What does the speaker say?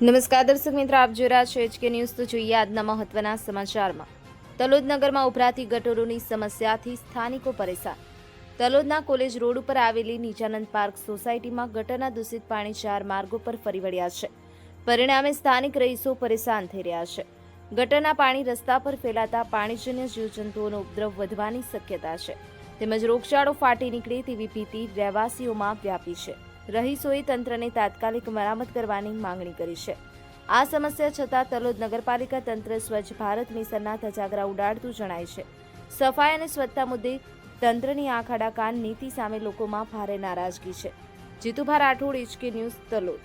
નમસ્કાર દર્શક મિત્રો, આપ જોઈ રહ્યા છો HK ન્યૂઝ। તો જોઈએ આજના મહત્વના સમાચારમાં। તલોદ નગરમાં ઉભરાતી ગટરોની સમસ્યાથી સ્થાનિકો પરેશાન। તલોદના કોલેજ રોડ ઉપર આવેલી નીચાનંદ પાર્ક સોસાયટીમાં ગટરના દૂષિત પાણી 4 માર્ગો પર ફરી વળ્યા છે। પરિણામે સ્થાનિક રહીશો પરેશાન થઈ રહ્યા છે। ગટરના પાણી રસ્તા પર ફેલાતા પાણીજન્ય જીવજંતુઓનો ઉપદ્રવ વધવાની શક્યતા છે, તેમજ રોગચાળો ફાટી નીકળે તેવી ભીતિ રહેવાસીઓમાં વ્યાપી છે। રહીશોએ તંત્રને તાત્કાલિક મરામત કરવાની માંગણી કરી છે। આ સમસ્યા છતાં તલોદ નગરપાલિકા તંત્ર સ્વચ્છ ભારત મિશનના ધજાગરા ઉડાડતું જણાય છે। સફાઈ અને સ્વચ્છતા મુદ્દે તંત્રની આંખ આડા કાન નીતિ સામે લોકોમાં ભારે નારાજગી છે। Jitubha Rathod, HK news, Talod.